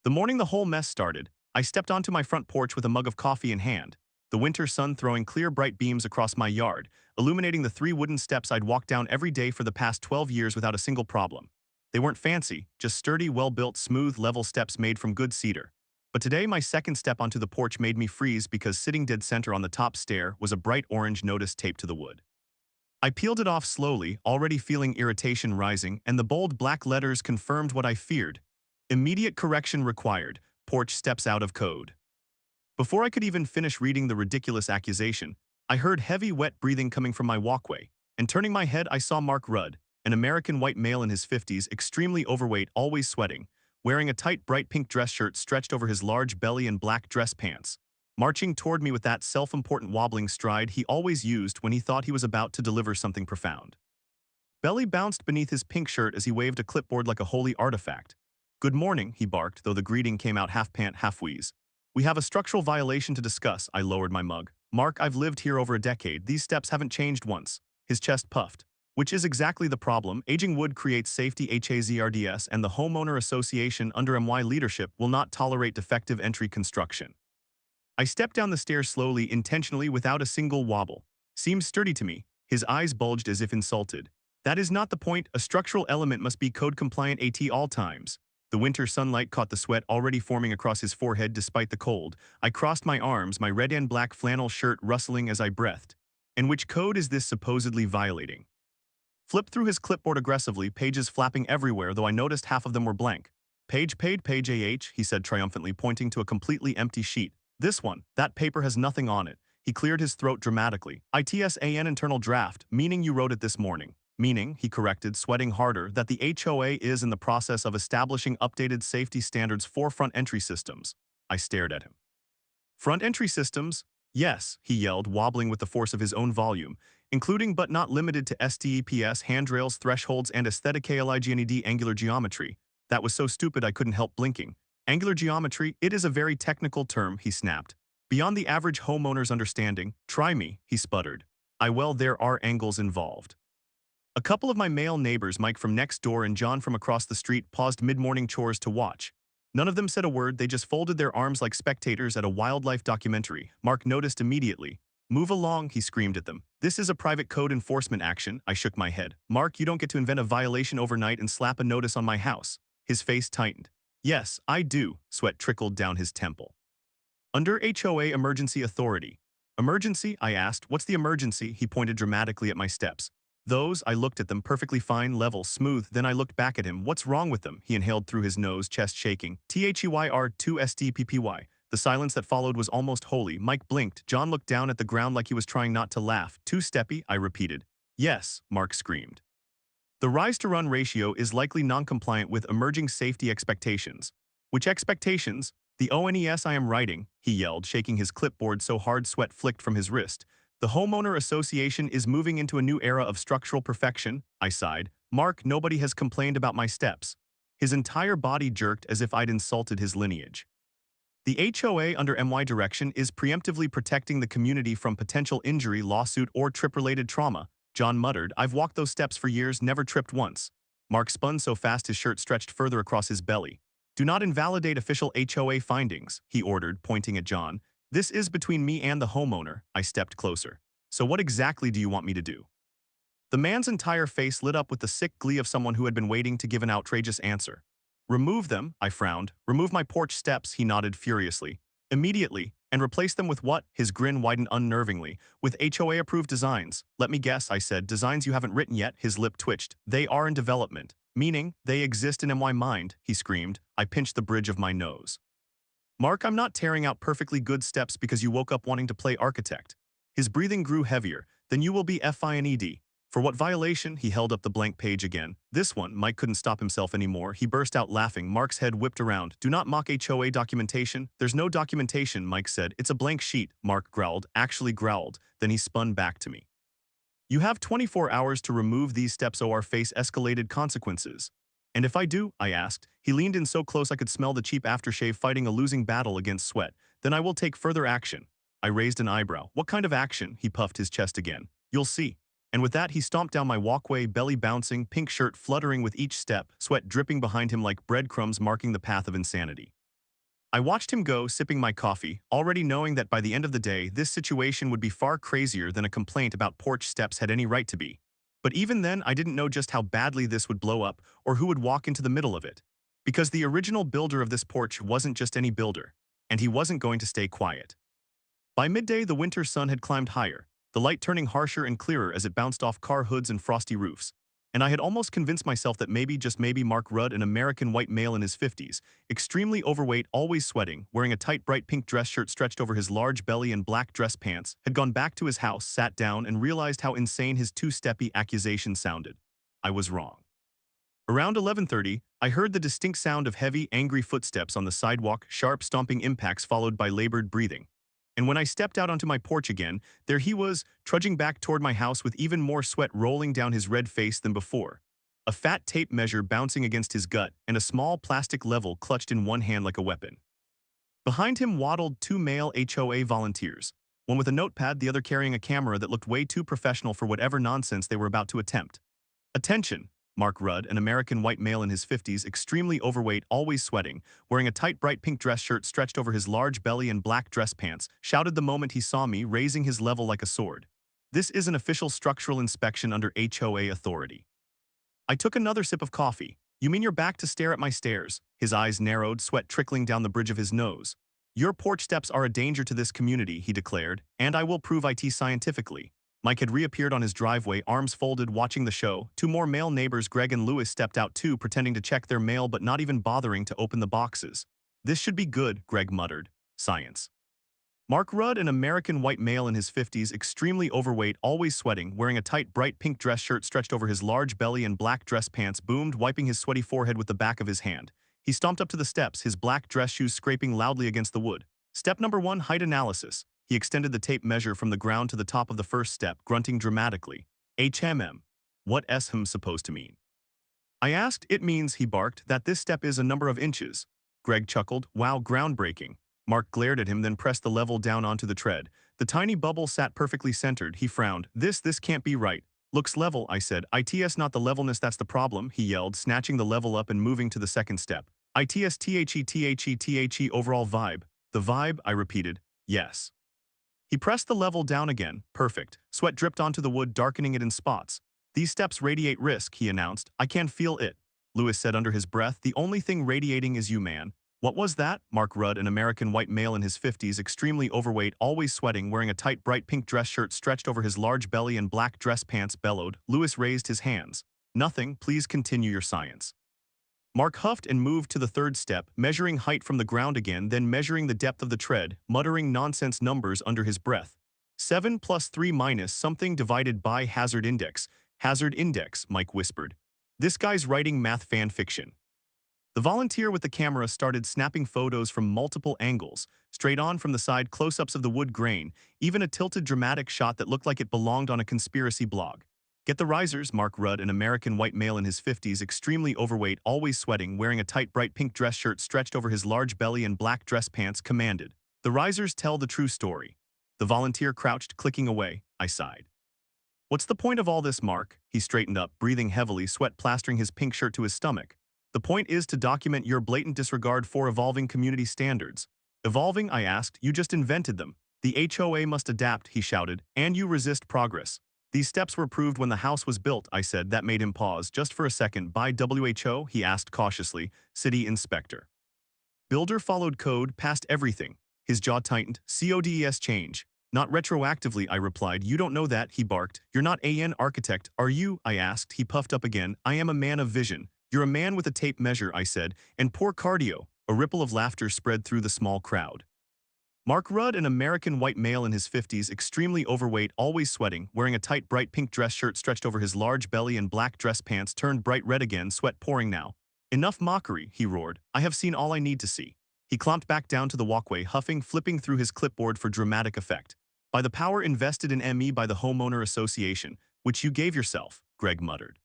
The morning the whole mess started, I stepped onto my front porch with a mug of coffee in hand, the winter sun throwing clear bright beams across my yard, illuminating the 3 wooden steps I'd walked down every day for the past 12 years without a single problem. They weren't fancy, just sturdy, well-built, smooth, level steps made from good cedar. But today my second step onto the porch made me freeze because sitting dead center on the top stair was a bright orange notice taped to the wood. I peeled it off slowly, already feeling irritation rising, and the bold black letters confirmed what I feared. Immediate correction required. Porch steps out of code. Before I could even finish reading the ridiculous accusation, I heard heavy, wet breathing coming from my walkway, and turning my head I saw Mark Rudd, an American white male in his 50s, extremely overweight, always sweating, wearing a tight, bright pink dress shirt stretched over his large belly and black dress pants, marching toward me with that self-important wobbling stride he always used when he thought he was about to deliver something profound. Belly bounced beneath his pink shirt as he waved a clipboard like a holy artifact. "Good morning," he barked, though the greeting came out half-pant, half-wheeze. "We have a structural violation to discuss." I lowered my mug. "Mark, I've lived here over a decade. These steps haven't changed once." His chest puffed. "Which is exactly the problem. Aging wood creates safety hazards, and the Homeowner Association under MY leadership will not tolerate defective entry construction." I stepped down the stairs slowly, intentionally, without a single wobble. "Seems sturdy to me." His eyes bulged as if insulted. "That is not the point. A structural element must be code-compliant at all times." The winter sunlight caught the sweat already forming across his forehead despite the cold. I crossed my arms, my red and black flannel shirt rustling as I breathed. "And which code is this supposedly violating?" Flipped through his clipboard aggressively, pages flapping everywhere, though I noticed half of them were blank. Page AH, he said triumphantly, pointing to a completely empty sheet. "This one. That paper has nothing on it." He cleared his throat dramatically. "ITSAN internal draft, meaning you wrote it this morning." "Meaning," he corrected, sweating harder, "that the HOA is in the process of establishing updated safety standards for front entry systems." I stared at him. "Front entry systems?" "Yes," he yelled, wobbling with the force of his own volume, "including but not limited to STEPS, handrails, thresholds, and aesthetic KLIGNED angular geometry." That was so stupid I couldn't help blinking. "Angular geometry, it is a very technical term," he snapped. "Beyond the average homeowner's understanding. Try me," he sputtered. Well, there are angles involved." A couple of my male neighbors, Mike from next door and John from across the street, paused mid-morning chores to watch. None of them said a word, they just folded their arms like spectators at a wildlife documentary. Mark noticed immediately. "Move along," he screamed at them. "This is a private code enforcement action." I shook my head. "Mark, you don't get to invent a violation overnight and slap a notice on my house." His face tightened. "Yes, I do." Sweat trickled down his temple. "Under HOA emergency authority." "Emergency?" I asked. "What's the emergency?" He pointed dramatically at my steps. "Those." I looked at them, perfectly fine, level, smooth. Then I looked back at him. "What's wrong with them?" He inhaled through his nose, chest shaking. "THEYR2SDPPY." The silence that followed was almost holy. Mike blinked. John looked down at the ground like he was trying not to laugh. "Two-steppy," I repeated. "Yes," Mark screamed. "The rise-to-run ratio is likely non-compliant with emerging safety expectations." "Which expectations?" "The ONES I am writing," he yelled, shaking his clipboard so hard sweat flicked from his wrist. "The Homeowner Association is moving into a new era of structural perfection." I sighed. "Mark, nobody has complained about my steps." His entire body jerked as if I'd insulted his lineage. "The HOA under MY direction is preemptively protecting the community from potential injury, lawsuit, or trip-related trauma." John muttered. "I've walked those steps for years, never tripped once." Mark spun so fast his shirt stretched further across his belly. "Do not invalidate official HOA findings," he ordered, pointing at John. "This is between me and the homeowner." I stepped closer. "So what exactly do you want me to do?" The man's entire face lit up with the sick glee of someone who had been waiting to give an outrageous answer. "Remove them," I frowned. "Remove my porch steps," he nodded furiously. "Immediately. And replace them with what?" His grin widened unnervingly. "With HOA-approved designs." "Let me guess," I said. "Designs you haven't written yet?" His lip twitched. "They are in development." "Meaning, they exist in MY mind," he screamed. I pinched the bridge of my nose. "Mark, I'm not tearing out perfectly good steps because you woke up wanting to play architect." His breathing grew heavier. "Then you will be FINED." "For what violation?" He held up the blank page again. "This one." Mike couldn't stop himself anymore. He burst out laughing. Mark's head whipped around. "Do not mock HOA documentation." "There's no documentation," Mike said. "It's a blank sheet." Mark growled, actually growled. Then he spun back to me. "You have 24 hours to remove these steps or face escalated consequences." "And if I do?" I asked. He leaned in so close I could smell the cheap aftershave, fighting a losing battle against sweat. "Then I will take further action." I raised an eyebrow. "What kind of action?" He puffed his chest again. "You'll see." And with that he stomped down my walkway, belly bouncing, pink shirt fluttering with each step, sweat dripping behind him like breadcrumbs marking the path of insanity. I watched him go, sipping my coffee, already knowing that by the end of the day, this situation would be far crazier than a complaint about porch steps had any right to be. But even then, I didn't know just how badly this would blow up or who would walk into the middle of it. Because the original builder of this porch wasn't just any builder, and he wasn't going to stay quiet. By midday, the winter sun had climbed higher, the light turning harsher and clearer as it bounced off car hoods and frosty roofs. And I had almost convinced myself that maybe, just maybe, Mark Rudd, an American white male in his 50s, extremely overweight, always sweating, wearing a tight bright pink dress shirt stretched over his large belly and black dress pants, had gone back to his house, sat down, and realized how insane his two-steppy accusation sounded. I was wrong. Around 11:30, I heard the distinct sound of heavy, angry footsteps on the sidewalk, sharp stomping impacts followed by labored breathing. And when I stepped out onto my porch again, there he was, trudging back toward my house with even more sweat rolling down his red face than before. A fat tape measure bouncing against his gut and a small plastic level clutched in one hand like a weapon. Behind him waddled two male HOA volunteers, one with a notepad, the other carrying a camera that looked way too professional for whatever nonsense they were about to attempt. "Attention!" Mark Rudd, an American white male in his 50s, extremely overweight, always sweating, wearing a tight bright pink dress shirt stretched over his large belly and black dress pants, shouted the moment he saw me, raising his level like a sword. "This is an official structural inspection under HOA authority." I took another sip of coffee. "You mean you're back to stare at my stairs?" His eyes narrowed, sweat trickling down the bridge of his nose. "Your porch steps are a danger to this community," he declared, "and I will prove it scientifically." Mike had reappeared on his driveway, arms folded, watching the show. Two more male neighbors, Greg and Lewis, stepped out too, pretending to check their mail but not even bothering to open the boxes. "This should be good," Greg muttered. "Science." Mark Rudd, an American white male in his 50s, extremely overweight, always sweating, wearing a tight bright pink dress shirt stretched over his large belly and black dress pants, boomed, wiping his sweaty forehead with the back of his hand. He stomped up to the steps, his black dress shoes scraping loudly against the wood. "Step number 1, height analysis." He extended the tape measure from the ground to the top of the first step, grunting dramatically. "HMM. What's supposed to mean?" I asked. "It means," he barked, "that this step is a number of inches." Greg chuckled. "Wow, groundbreaking." Mark glared at him, then pressed the level down onto the tread. The tiny bubble sat perfectly centered. He frowned. This can't be right." "Looks level," I said. "It's not the levelness that's the problem," he yelled, snatching the level up and moving to the second step. "The overall vibe." "The vibe," I repeated. "Yes." He pressed the level down again. "Perfect." Sweat dripped onto the wood, darkening it in spots. "These steps radiate risk," he announced. "I can feel it," Lewis said under his breath. "The only thing radiating is you, man." "What was that?" Mark Rudd, an American white male in his 50s, extremely overweight, always sweating, wearing a tight bright pink dress shirt stretched over his large belly and black dress pants, bellowed. Lewis raised his hands. "Nothing, please continue your science." Mark huffed and moved to the third step, measuring height from the ground again, then measuring the depth of the tread, muttering nonsense numbers under his breath. 7 plus 3 minus something divided by hazard index. "Hazard index," Mike whispered. "This guy's writing math fan fiction." The volunteer with the camera started snapping photos from multiple angles, straight on from the side, close-ups of the wood grain, even a tilted dramatic shot that looked like it belonged on a conspiracy blog. "Get the risers," Mark Rudd, an American white male in his 50s, extremely overweight, always sweating, wearing a tight bright pink dress shirt stretched over his large belly and black dress pants, commanded. "The risers tell the true story." The volunteer crouched, clicking away. I sighed. "What's the point of all this, Mark?" He straightened up, breathing heavily, sweat plastering his pink shirt to his stomach. "The point is to document your blatant disregard for evolving community standards." "Evolving?" I asked. "You just invented them." "The HOA must adapt," he shouted, "and you resist progress." "These steps were approved when the house was built," I said. That made him pause, just for a second. "By WHO?" he asked cautiously. "City inspector." "Builder followed code, passed everything." His jaw tightened. "CODES change." "Not retroactively," I replied. "You don't know that," he barked. "You're not an architect, are you?" I asked. He puffed up again. "I am a man of vision." "You're a man with a tape measure," I said, "and poor cardio." A ripple of laughter spread through the small crowd. Mark Rudd, an American white male in his 50s, extremely overweight, always sweating, wearing a tight bright pink dress shirt stretched over his large belly and black dress pants, turned bright red again, sweat pouring now. "Enough mockery," he roared. "I have seen all I need to see." He clomped back down to the walkway, huffing, flipping through his clipboard for dramatic effect. "By the power invested in me by the Homeowner Association, which you gave yourself," Greg muttered,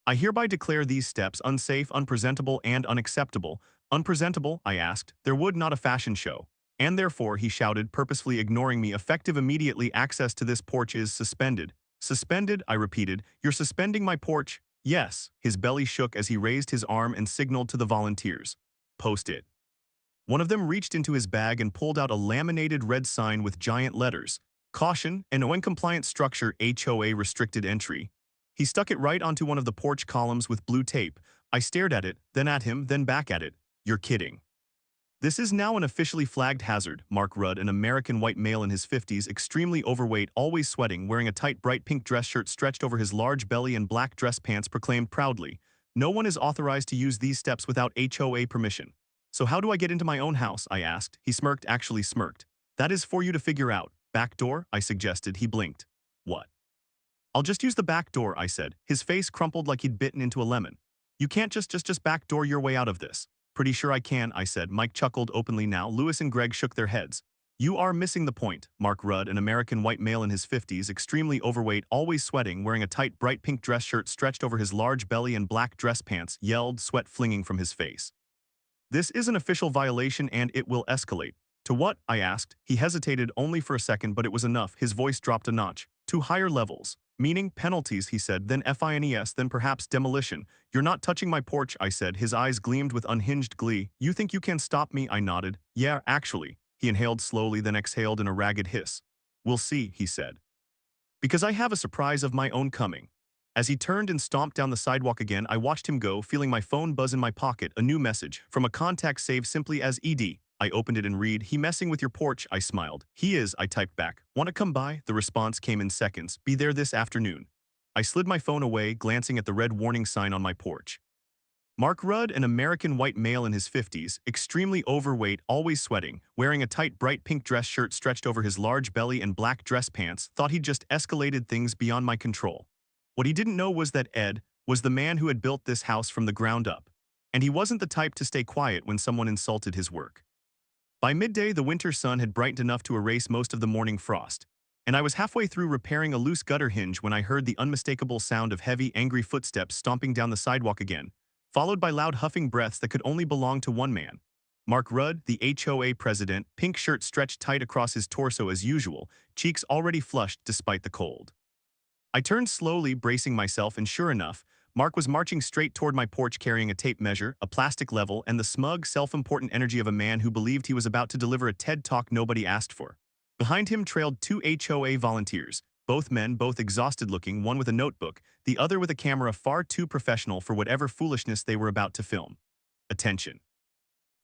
"I hereby declare these steps unsafe, unpresentable, and unacceptable." "Unpresentable?" I asked. "There would not a fashion show." "And therefore," he shouted, purposefully ignoring me, "effective immediately, access to this porch is suspended." "Suspended?" I repeated. "You're suspending my porch?" "Yes." His belly shook as he raised his arm and signaled to the volunteers. "Post it." One of them reached into his bag and pulled out a laminated red sign with giant letters. Caution, an ON-compliant structure, HOA restricted entry. He stuck it right onto one of the porch columns with blue tape. I stared at it, then at him, then back at it. You're kidding. This is now an officially flagged hazard, Mark Rudd, an American white male in his 50s, extremely overweight, always sweating, wearing a tight bright pink dress shirt stretched over his large belly and black dress pants, proclaimed proudly, "No one is authorized to use these steps without HOA permission." "So how do I get into my own house?" I asked. He smirked, actually smirked. "That is for you to figure out." "Back door?" I suggested. He blinked. "What?" "I'll just use the back door," I said. His face crumpled like he'd bitten into a lemon. "You can't just backdoor your way out of this." "Pretty sure I can," I said. Mike chuckled openly now. Lewis and Greg shook their heads. "You are missing the point." Mark Rudd, an American white male in his 50s, extremely overweight, always sweating, wearing a tight bright pink dress shirt stretched over his large belly and black dress pants, yelled, sweat flinging from his face. "This is an official violation and it will escalate." "To what?" I asked. He hesitated only for a second, but it was enough. His voice dropped a notch. "To higher levels." "Meaning penalties," he said, then fines, then perhaps demolition. "You're not touching my porch," I said. His eyes gleamed with unhinged glee. "You think you can stop me?" I nodded. "Yeah, actually." He inhaled slowly, then exhaled in a ragged hiss. "We'll see," he said. "Because I have a surprise of my own coming." As he turned and stomped down the sidewalk again, I watched him go, feeling my phone buzz in my pocket, a new message, from a contact saved simply as ED. I opened it and read, "He messing with your porch," I smiled. "He is," I typed back. "Wanna come by?" The response came in seconds. "Be there this afternoon." I slid my phone away, glancing at the red warning sign on my porch. Mark Rudd, an American white male in his 50s, extremely overweight, always sweating, wearing a tight bright pink dress shirt stretched over his large belly and black dress pants, thought he'd just escalated things beyond my control. What he didn't know was that Ed was the man who had built this house from the ground up. And he wasn't the type to stay quiet when someone insulted his work. By midday, the winter sun had brightened enough to erase most of the morning frost, and I was halfway through repairing a loose gutter hinge when I heard the unmistakable sound of heavy, angry footsteps stomping down the sidewalk again, followed by loud huffing breaths that could only belong to one man. Mark Rudd, the HOA president, pink shirt stretched tight across his torso as usual, cheeks already flushed despite the cold. I turned slowly, bracing myself, and sure enough, Mark was marching straight toward my porch carrying a tape measure, a plastic level, and the smug, self-important energy of a man who believed he was about to deliver a TED Talk nobody asked for. Behind him trailed two HOA volunteers, both men, both exhausted-looking, one with a notebook, the other with a camera far too professional for whatever foolishness they were about to film. "Attention."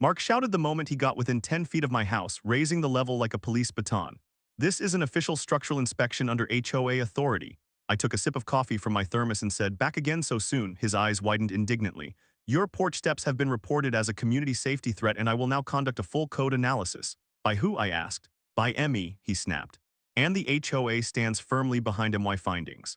Mark shouted the moment he got within 10 feet of my house, raising the level like a police baton. "This is an official structural inspection under HOA authority." I took a sip of coffee from my thermos and said, "Back again so soon?" His eyes widened indignantly. "Your porch steps have been reported as a community safety threat and I will now conduct a full code analysis." "By who?" I asked. "By ME," he snapped. "And the HOA stands firmly behind MY findings."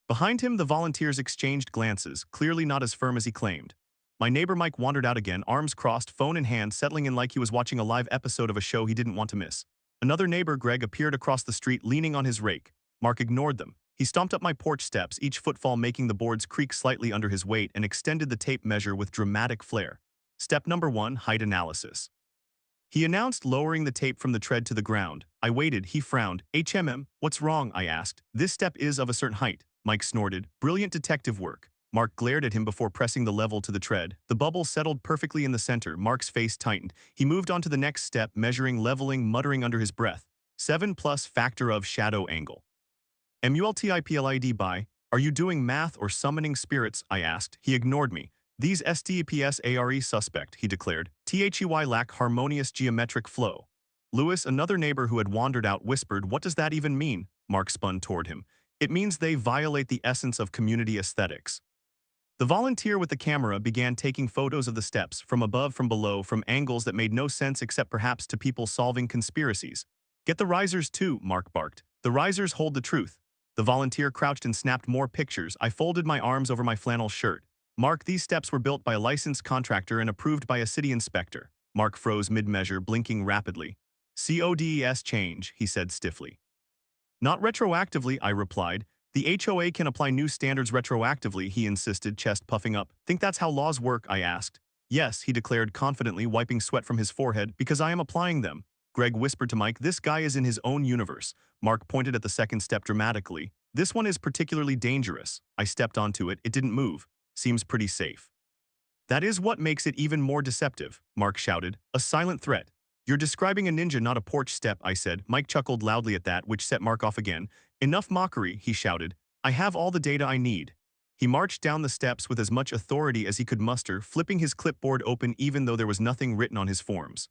Behind him, the volunteers exchanged glances, clearly not as firm as he claimed. My neighbor Mike wandered out again, arms crossed, phone in hand, settling in like he was watching a live episode of a show he didn't want to miss. Another neighbor, Greg, appeared across the street, leaning on his rake. Mark ignored them. He stomped up my porch steps, each footfall making the boards creak slightly under his weight, and extended the tape measure with dramatic flair. "Step number 1, height analysis." He announced, lowering the tape from the tread to the ground. I waited. He frowned. "What's wrong?" I asked. "This step is of a certain height." Mike snorted. "Brilliant detective work." Mark glared at him before pressing the level to the tread. The bubble settled perfectly in the center. Mark's face tightened. He moved on to the next step, measuring, leveling, muttering under his breath. 7 plus factor of shadow angle. "Multiplid by, are you doing math or summoning spirits?" I asked. He ignored me. "These STPSARE suspect," he declared. "THEY lack harmonious geometric flow." Lewis, another neighbor who had wandered out, whispered, "What does that even mean?" Mark spun toward him. "It means they violate the essence of community aesthetics." The volunteer with the camera began taking photos of the steps, from above, from below, from angles that made no sense except perhaps to people solving conspiracies. "Get the risers too," Mark barked. "The risers hold the truth." The volunteer crouched and snapped more pictures. I folded my arms over my flannel shirt. "Mark, these steps were built by a licensed contractor and approved by a city inspector." Mark froze mid-measure, blinking rapidly. "CODES change," he said stiffly. "Not retroactively," I replied. "The HOA can apply new standards retroactively," he insisted, chest puffing up. "Think that's how laws work?" I asked. "Yes," he declared confidently, wiping sweat from his forehead, "because I am applying them." Greg whispered to Mike, "This guy is in his own universe." Mark pointed at the second step dramatically. "This one is particularly dangerous." I stepped onto it. It didn't move. "Seems pretty safe." That is what makes it even more deceptive, Mark shouted. A silent threat. You're describing a ninja, not a porch step, I said. Mike chuckled loudly at that, which set Mark off again. Enough mockery, he shouted. I have all the data I need. He marched down the steps with as much authority as he could muster, flipping his clipboard open even though there was nothing written on his forms.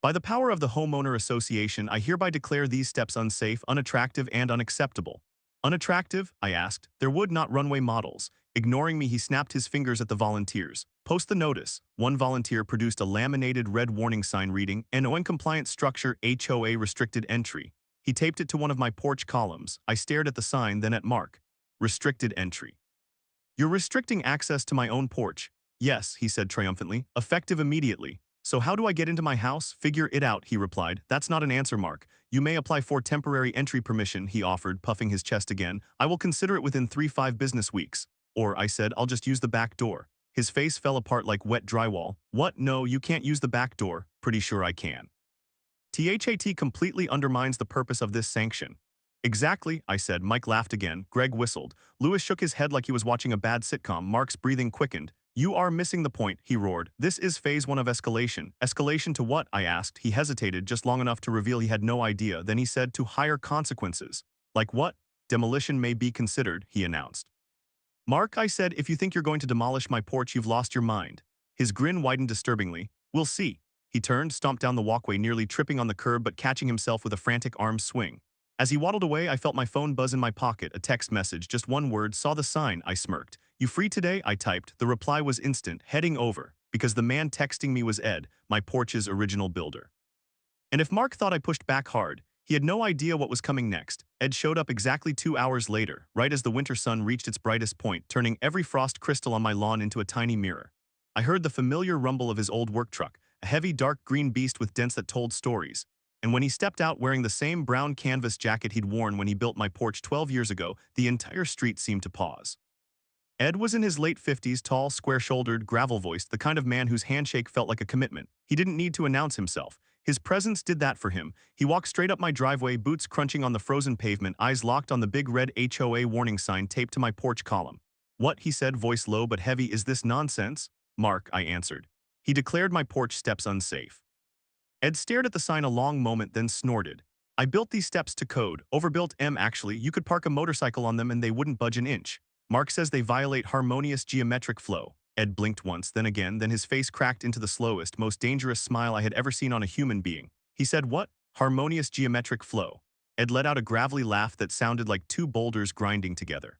By the power of the Homeowner Association, I hereby declare these steps unsafe, unattractive, and unacceptable. Unattractive? I asked. They're wood, not runway models. Ignoring me, he snapped his fingers at the volunteers. Post the notice. One volunteer produced a laminated red warning sign reading, NO compliant structure, HOA restricted entry. He taped it to one of my porch columns. I stared at the sign, then at Mark. Restricted entry. You're restricting access to my own porch. Yes, he said triumphantly. Effective immediately. So how do I get into my house? Figure it out, he replied. That's not an answer, Mark. You may apply for temporary entry permission, he offered, puffing his chest again. I will consider it within 3-5 business weeks. Or, I said, I'll just use the back door. His face fell apart like wet drywall. What? No, you can't use the back door. Pretty sure I can. THAT completely undermines the purpose of this sanction. Exactly, I said. Mike laughed again. Greg whistled. Lewis shook his head like he was watching a bad sitcom. Mark's breathing quickened. You are missing the point, he roared. This is phase 1 of escalation. Escalation to what? I asked. He hesitated just long enough to reveal he had no idea. Then he said, to higher consequences. Like what? Demolition may be considered, he announced. Mark, I said, if you think you're going to demolish my porch, you've lost your mind. His grin widened disturbingly. We'll see. He turned, stomped down the walkway, nearly tripping on the curb but catching himself with a frantic arm swing. As he waddled away, I felt my phone buzz in my pocket, a text message, just one word, saw the sign, I smirked. You free today? I typed. The reply was instant, heading over, because the man texting me was Ed, my porch's original builder. And if Mark thought I pushed back hard, he had no idea what was coming next. Ed showed up exactly 2 hours later, right as the winter sun reached its brightest point, turning every frost crystal on my lawn into a tiny mirror. I heard the familiar rumble of his old work truck, a heavy dark green beast with dents that told stories. And when he stepped out wearing the same brown canvas jacket he'd worn when he built my porch 12 years ago, the entire street seemed to pause. Ed was in his late 50s, tall, square-shouldered, gravel-voiced, the kind of man whose handshake felt like a commitment. He didn't need to announce himself. His presence did that for him. He walked straight up my driveway, boots crunching on the frozen pavement, eyes locked on the big red HOA warning sign taped to my porch column. What, he said, voice low but heavy, is this nonsense? Mark, I answered. He declared my porch steps unsafe. Ed stared at the sign a long moment, then snorted. I built these steps to code. Overbuilt actually. You could park a motorcycle on them and they wouldn't budge an inch. Mark says they violate harmonious geometric flow. Ed blinked once, then again, then his face cracked into the slowest, most dangerous smile I had ever seen on a human being. He said, what? Harmonious geometric flow. Ed let out a gravelly laugh that sounded like two boulders grinding together.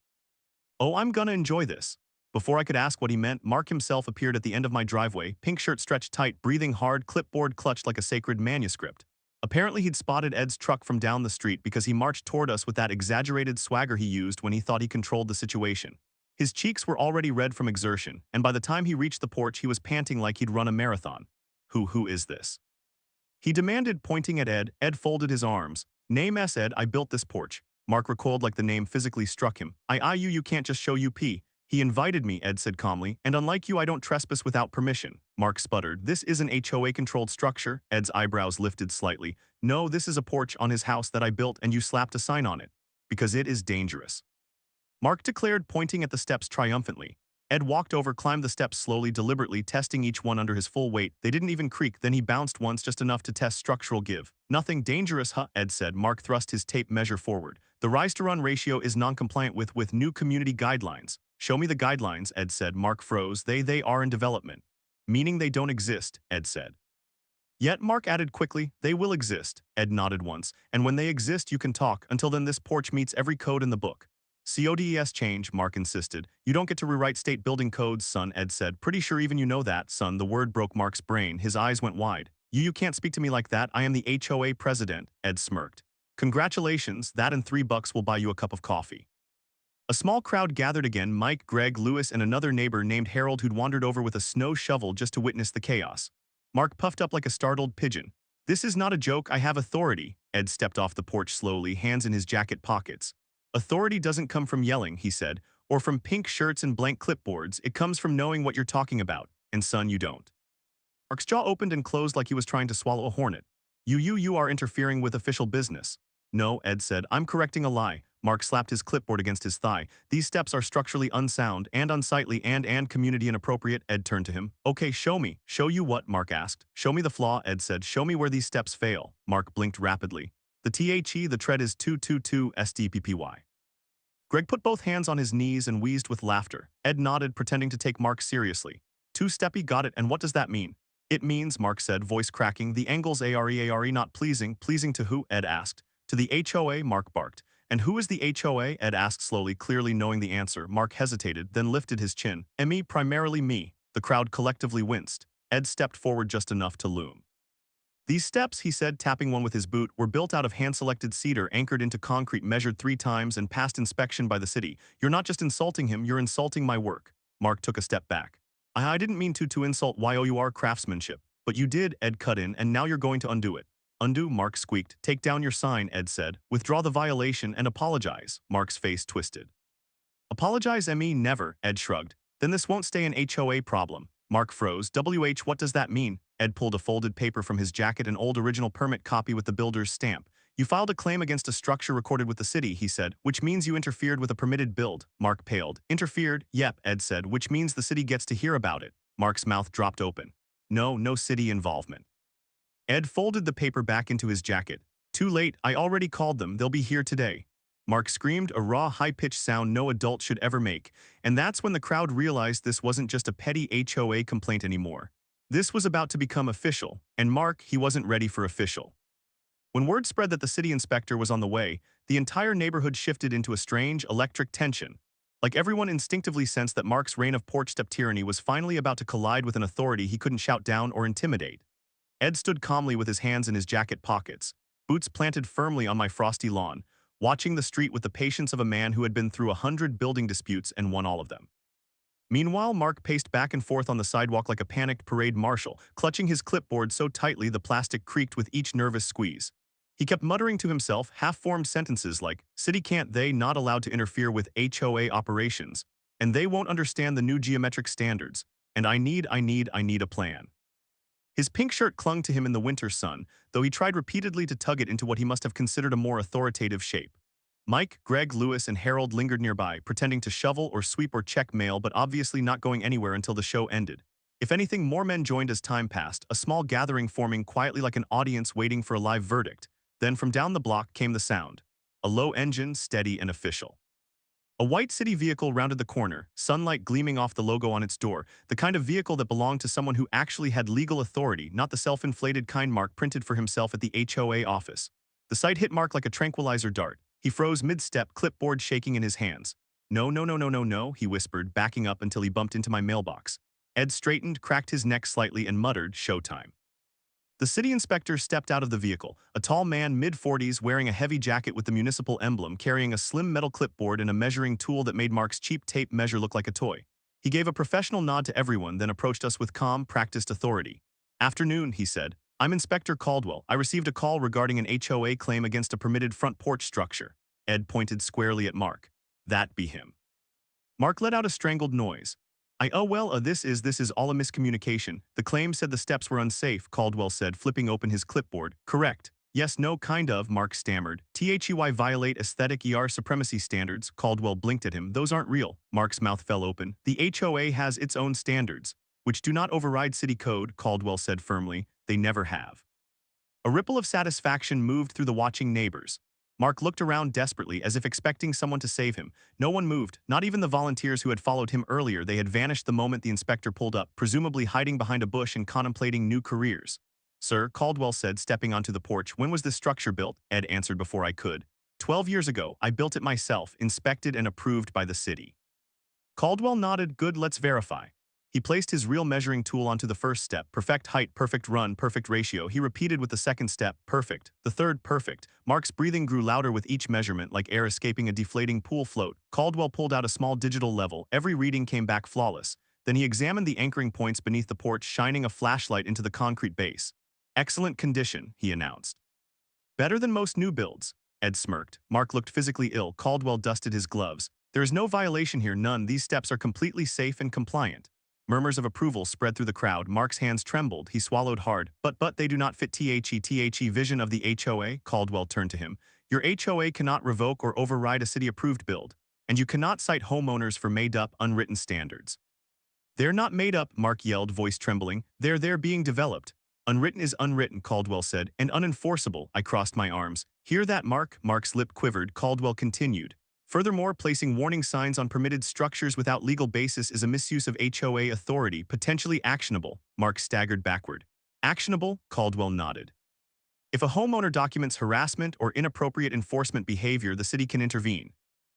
Oh, I'm gonna enjoy this. Before I could ask what he meant, Mark himself appeared at the end of my driveway, pink shirt stretched tight, breathing hard, clipboard clutched like a sacred manuscript. Apparently he'd spotted Ed's truck from down the street because he marched toward us with that exaggerated swagger he used when he thought he controlled the situation. His cheeks were already red from exertion, and by the time he reached the porch he was panting like he'd run a marathon. Who is this? He demanded, pointing at Ed. Ed folded his arms. Name S. Ed, I built this porch. Mark recoiled like the name physically struck him. You can't just show UP. He invited me, Ed said calmly, and unlike you I don't trespass without permission. Mark sputtered. This is an HOA-controlled structure. Ed's eyebrows lifted slightly. No, this is a porch on his house that I built and you slapped a sign on it. Because it is dangerous. Mark declared, pointing at the steps triumphantly. Ed walked over, climbed the steps slowly, deliberately, testing each one under his full weight. They didn't even creak, then he bounced once, just enough to test structural give. Nothing dangerous, huh? Ed said. Mark thrust his tape measure forward. The rise-to-run ratio is non-compliant with new community guidelines. Show me the guidelines, Ed said. Mark froze. They are in development. Meaning they don't exist, Ed said. Yet, Mark added quickly, they will exist. Ed nodded once. And when they exist, you can talk. Until then, this porch meets every code in the book. CODES change, Mark insisted. You don't get to rewrite state building codes, son, Ed said. Pretty sure even you know that, son. The word broke Mark's brain. His eyes went wide. You can't speak to me like that. I am the HOA president, Ed smirked. Congratulations, that and $3 will buy you a cup of coffee. A small crowd gathered again, Mike, Greg, Lewis, and another neighbor named Harold who'd wandered over with a snow shovel just to witness the chaos. Mark puffed up like a startled pigeon. This is not a joke, I have authority. Ed stepped off the porch slowly, hands in his jacket pockets. Authority doesn't come from yelling, he said, or from pink shirts and blank clipboards. It comes from knowing what you're talking about, and son, you don't. Mark's jaw opened and closed like he was trying to swallow a hornet. You are interfering with official business. No, Ed said, I'm correcting a lie. Mark slapped his clipboard against his thigh. These steps are structurally unsound and unsightly and community inappropriate. Ed turned to him. Okay, show me. Show you what? Mark asked. Show me the flaw, Ed said. Show me where these steps fail. Mark blinked rapidly. The tread is 222 SDPPY. Greg put both hands on his knees and wheezed with laughter. Ed nodded, pretending to take Mark seriously. Two-steppy, got it, and what does that mean? It means, Mark said, voice cracking, the angles are not pleasing. Pleasing to who? Ed asked. To the HOA, Mark barked. And who is the HOA? Ed asked slowly, clearly knowing the answer. Mark hesitated, then lifted his chin. Me, primarily me. The crowd collectively winced. Ed stepped forward just enough to loom. These steps, he said, tapping one with his boot, were built out of hand-selected cedar anchored into concrete measured 3 times and passed inspection by the city. You're not just insulting him, you're insulting my work. Mark took a step back. I didn't mean to insult your craftsmanship. But you did, Ed cut in, and now you're going to undo it. Undo, Mark squeaked. Take down your sign, Ed said. Withdraw the violation and apologize. Mark's face twisted. Apologize, never, Ed shrugged. Then this won't stay an HOA problem. Mark froze. What does that mean? Ed pulled a folded paper from his jacket, an old original permit copy with the builder's stamp. You filed a claim against a structure recorded with the city, he said, which means you interfered with a permitted build. Mark paled. Interfered? Yep, Ed said, which means the city gets to hear about it. Mark's mouth dropped open. No city involvement. Ed folded the paper back into his jacket. Too late, I already called them, they'll be here today. Mark screamed, a raw, high-pitched sound no adult should ever make, and that's when the crowd realized this wasn't just a petty HOA complaint anymore. This was about to become official, and Mark, he wasn't ready for official. When word spread that the city inspector was on the way, the entire neighborhood shifted into a strange, electric tension. Like everyone instinctively sensed that Mark's reign of porch step tyranny was finally about to collide with an authority he couldn't shout down or intimidate. Ed stood calmly with his hands in his jacket pockets, boots planted firmly on my frosty lawn, watching the street with the patience of a man who had been through 100 building disputes and won all of them. Meanwhile, Mark paced back and forth on the sidewalk like a panicked parade marshal, clutching his clipboard so tightly the plastic creaked with each nervous squeeze. He kept muttering to himself half-formed sentences like, city can't they not allowed to interfere with HOA operations, and they won't understand the new geometric standards, and I need a plan. His pink shirt clung to him in the winter sun, though he tried repeatedly to tug it into what he must have considered a more authoritative shape. Mike, Greg, Lewis, and Harold lingered nearby, pretending to shovel or sweep or check mail but obviously not going anywhere until the show ended. If anything, more men joined as time passed, a small gathering forming quietly like an audience waiting for a live verdict. Then from down the block came the sound. A low engine, steady and official. A white city vehicle rounded the corner, sunlight gleaming off the logo on its door, the kind of vehicle that belonged to someone who actually had legal authority, not the self-inflated kind Mark printed for himself at the HOA office. The sight hit Mark like a tranquilizer dart. He froze mid-step, clipboard shaking in his hands. No, he whispered, backing up until he bumped into my mailbox. Ed straightened, cracked his neck slightly, and muttered, showtime. The city inspector stepped out of the vehicle, a tall man mid-40s wearing a heavy jacket with the municipal emblem, carrying a slim metal clipboard and a measuring tool that made Mark's cheap tape measure look like a toy. He gave a professional nod to everyone, then approached us with calm, practiced authority. Afternoon, he said. I'm Inspector Caldwell. I received a call regarding an HOA claim against a permitted front porch structure. Ed pointed squarely at Mark. That be him. Mark let out a strangled noise. This is all a miscommunication. The claim said the steps were unsafe, Caldwell said, flipping open his clipboard. Correct. Yes, no, kind of, Mark stammered. THEY violate aesthetic supremacy standards. Caldwell blinked at him. Those aren't real. Mark's mouth fell open. The HOA has its own standards, which do not override city code, Caldwell said firmly. They never have. A ripple of satisfaction moved through the watching neighbors. Mark looked around desperately, as if expecting someone to save him. No one moved, not even the volunteers who had followed him earlier. They had vanished the moment the inspector pulled up, presumably hiding behind a bush and contemplating new careers. Sir, Caldwell said, stepping onto the porch. When was this structure built? Ed answered before I could. 12 years ago. I built it myself, inspected and approved by the city. Caldwell nodded. Good, let's verify. He placed his real measuring tool onto the first step. Perfect height, perfect run, perfect ratio. He repeated with the second step. Perfect. The third, perfect. Mark's breathing grew louder with each measurement, like air escaping a deflating pool float. Caldwell pulled out a small digital level. Every reading came back flawless. Then he examined the anchoring points beneath the porch, shining a flashlight into the concrete base. Excellent condition, he announced. Better than most new builds. Ed smirked. Mark looked physically ill. Caldwell dusted his gloves. There is no violation here, none. These steps are completely safe and compliant. Murmurs of approval spread through the crowd. Mark's hands trembled. He swallowed hard. But they do not fit the vision of the HOA. Caldwell turned to him. Your HOA cannot revoke or override a city-approved build, and you cannot cite homeowners for made-up, unwritten standards. They're not made up, Mark yelled, voice trembling. They're being developed. Unwritten is unwritten, Caldwell said, and unenforceable. I crossed my arms. Hear that, Mark? Mark's lip quivered. Caldwell continued. Furthermore, placing warning signs on permitted structures without legal basis is a misuse of HOA authority, potentially actionable. Mark staggered backward. Actionable? Caldwell nodded. If a homeowner documents harassment or inappropriate enforcement behavior, the city can intervene.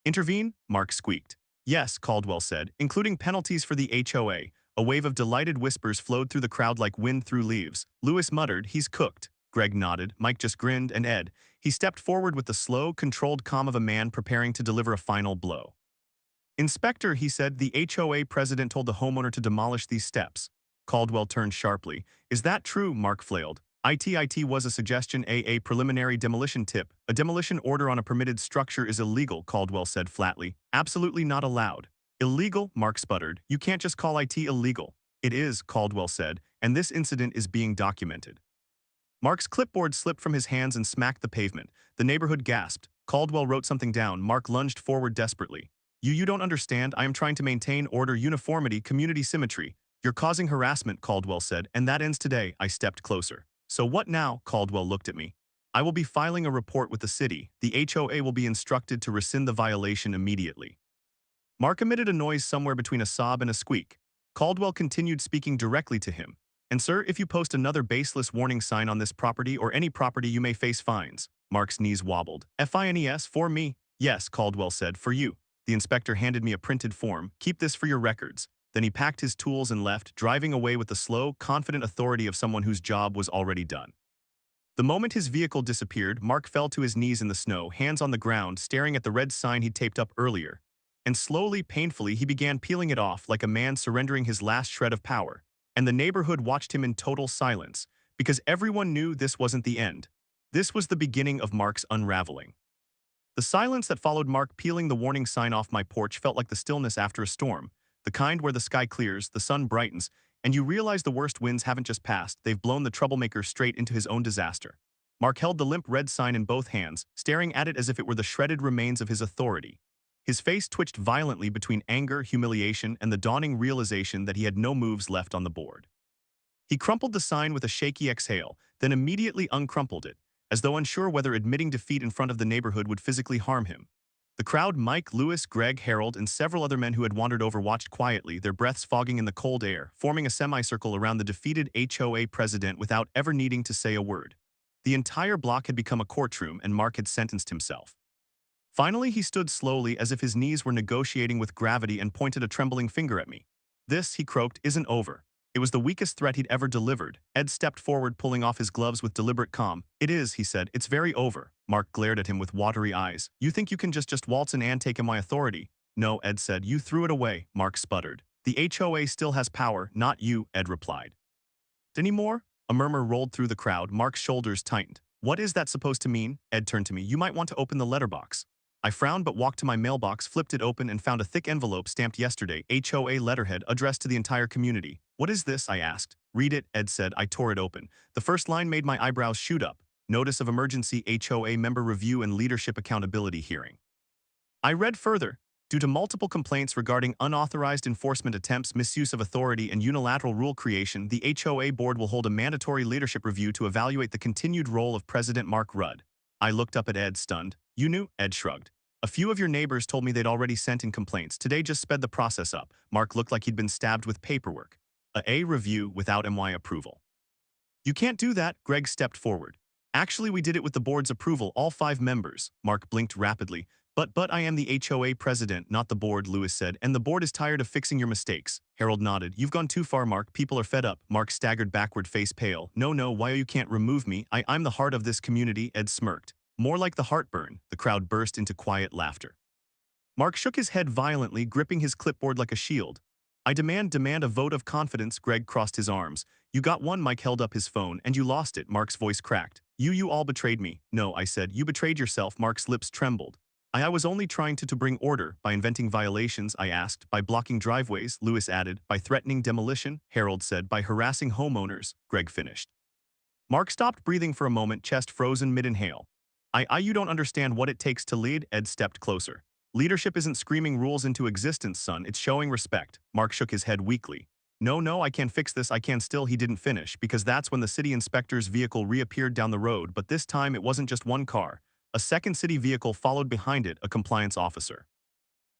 Intervene? Mark squeaked. Yes, Caldwell said, including penalties for the HOA. A wave of delighted whispers flowed through the crowd like wind through leaves. Lewis muttered, "He's cooked." Greg nodded. Mike just grinned, and Ed. He stepped forward with the slow, controlled calm of a man preparing to deliver a final blow. Inspector, he said, the HOA president told the homeowner to demolish these steps. Caldwell turned sharply. Is that true? Mark flailed. It was a suggestion, a preliminary demolition tip. A demolition order on a permitted structure is illegal, Caldwell said flatly. Absolutely not allowed. Illegal? Mark sputtered. You can't just call IT illegal. It is, Caldwell said, and this incident is being documented. Mark's clipboard slipped from his hands and smacked the pavement. The neighborhood gasped. Caldwell wrote something down. Mark lunged forward desperately. You don't understand. I am trying to maintain order, uniformity, community symmetry. You're causing harassment, Caldwell said, and that ends today. I stepped closer. So what now? Caldwell looked at me. I will be filing a report with the city. The HOA will be instructed to rescind the violation immediately. Mark emitted a noise somewhere between a sob and a squeak. Caldwell continued speaking directly to him. And sir, if you post another baseless warning sign on this property or any property, you may face fines. Mark's knees wobbled. Fines for me? Yes, Caldwell said, for you. The inspector handed me a printed form. Keep this for your records. Then he packed his tools and left, driving away with the slow, confident authority of someone whose job was already done. The moment his vehicle disappeared, Mark fell to his knees in the snow, hands on the ground, staring at the red sign he'd taped up earlier. And slowly, painfully, he began peeling it off like a man surrendering his last shred of power. And the neighborhood watched him in total silence, because everyone knew this wasn't the end. This was the beginning of Mark's unraveling. The silence that followed Mark peeling the warning sign off my porch felt like the stillness after a storm, the kind where the sky clears, the sun brightens, and you realize the worst winds haven't just passed, they've blown the troublemaker straight into his own disaster. Mark held the limp red sign in both hands, staring at it as if it were the shredded remains of his authority. His face twitched violently between anger, humiliation, and the dawning realization that he had no moves left on the board. He crumpled the sign with a shaky exhale, then immediately uncrumpled it, as though unsure whether admitting defeat in front of the neighborhood would physically harm him. The crowd, Mike, Lewis, Greg, Harold, and several other men who had wandered over watched quietly, their breaths fogging in the cold air, forming a semicircle around the defeated HOA president without ever needing to say a word. The entire block had become a courtroom, and Mark had sentenced himself. Finally, he stood slowly as if his knees were negotiating with gravity and pointed a trembling finger at me. This, he croaked, isn't over. It was the weakest threat he'd ever delivered. Ed stepped forward, pulling off his gloves with deliberate calm. It is, he said. It's very over. Mark glared at him with watery eyes. You think you can just waltz in and take in my authority? No, Ed said. You threw it away, Mark sputtered. The HOA still has power, not you, Ed replied. Any more? A murmur rolled through the crowd. Mark's shoulders tightened. What is that supposed to mean? Ed turned to me. You might want to open the letterbox. I frowned but walked to my mailbox, flipped it open, and found a thick envelope stamped yesterday, HOA letterhead addressed to the entire community. What is this? I asked. Read it, Ed said. I tore it open. The first line made my eyebrows shoot up. Notice of emergency HOA member review and leadership accountability hearing. I read further. Due to multiple complaints regarding unauthorized enforcement attempts, misuse of authority, and unilateral rule creation, the HOA board will hold a mandatory leadership review to evaluate the continued role of President Mark Rudd. I looked up at Ed, stunned. You knew? Ed shrugged. A few of your neighbors told me they'd already sent in complaints. Today just sped the process up. Mark looked like he'd been stabbed with paperwork. A review without MY approval. You can't do that, Greg stepped forward. Actually, we did it with the board's approval, all 5 members. Mark blinked rapidly. But I am the HOA president, not the board, Lewis said, and the board is tired of fixing your mistakes. Harold nodded. You've gone too far, Mark. People are fed up. Mark staggered backward, face pale. No, why you can't remove me? I'm the heart of this community, Ed smirked. More like the heartburn. The crowd burst into quiet laughter. Mark shook his head violently, gripping his clipboard like a shield. I demand a vote of confidence. Greg crossed his arms. You got one. Mike held up his phone, and you lost it. Mark's voice cracked. You all betrayed me. No, I said. You betrayed yourself. Mark's lips trembled. I was only trying to bring order. By inventing violations, I asked. By blocking driveways, Lewis added. By threatening demolition, Harold said. By harassing homeowners, Greg finished. Mark stopped breathing for a moment, chest frozen mid-inhale. You don't understand what it takes to lead. Ed stepped closer. Leadership isn't screaming rules into existence, son. It's showing respect. Mark shook his head weakly. No, I can fix this. I can still. He didn't finish, because that's when the city inspector's vehicle reappeared down the road, but this time it wasn't just one car. A second city vehicle followed behind it, a compliance officer.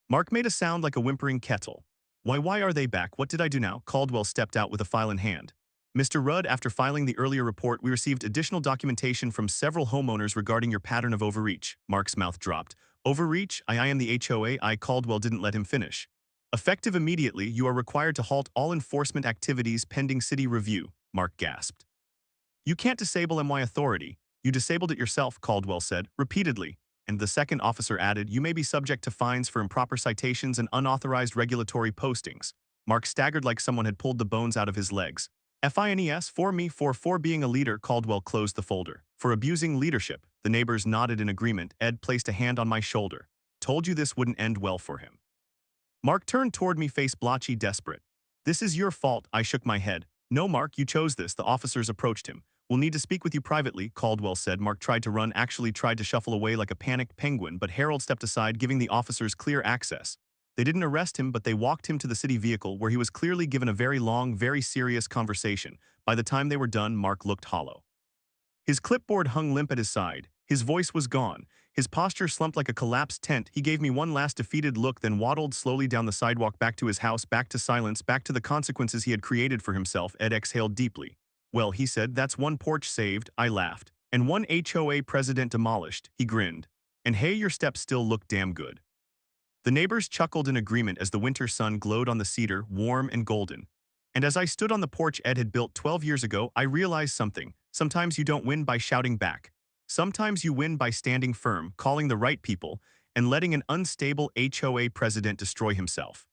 Mark made a sound like a whimpering kettle. Why are they back? What did I do now? Caldwell stepped out with a file in hand. Mr. Rudd, after filing the earlier report, we received additional documentation from several homeowners regarding your pattern of overreach. Mark's mouth dropped. Overreach? I am the HOA. Caldwell didn't let him finish. Effective immediately, you are required to halt all enforcement activities pending city review, Mark gasped. You can't disable my authority. You disabled it yourself, Caldwell said, repeatedly. And the second officer added, you may be subject to fines for improper citations and unauthorized regulatory postings. Mark staggered like someone had pulled the bones out of his legs. FINES for me for being a leader. Caldwell closed the folder. For abusing leadership. The neighbors nodded in agreement. Ed placed a hand on my shoulder. Told you this wouldn't end well for him. Mark turned toward me, face blotchy, desperate. This is your fault. I shook my head. No, Mark, you chose this. The officers approached him. We'll need to speak with you privately, Caldwell said. Mark tried to run, actually tried to shuffle away like a panicked penguin, but Harold stepped aside, giving the officers clear access. They didn't arrest him, but they walked him to the city vehicle, where he was clearly given a very long, very serious conversation. By the time they were done, Mark looked hollow. His clipboard hung limp at his side. His voice was gone. His posture slumped like a collapsed tent. He gave me one last defeated look, then waddled slowly down the sidewalk, back to his house, back to silence, back to the consequences he had created for himself. Ed exhaled deeply. Well, he said, that's one porch saved. I laughed. And one HOA president demolished. He grinned. And hey, your steps still look damn good. The neighbors chuckled in agreement as the winter sun glowed on the cedar, warm and golden. And as I stood on the porch Ed had built 12 years ago, I realized something. Sometimes you don't win by shouting back. Sometimes you win by standing firm, calling the right people, and letting an unstable HOA president destroy himself.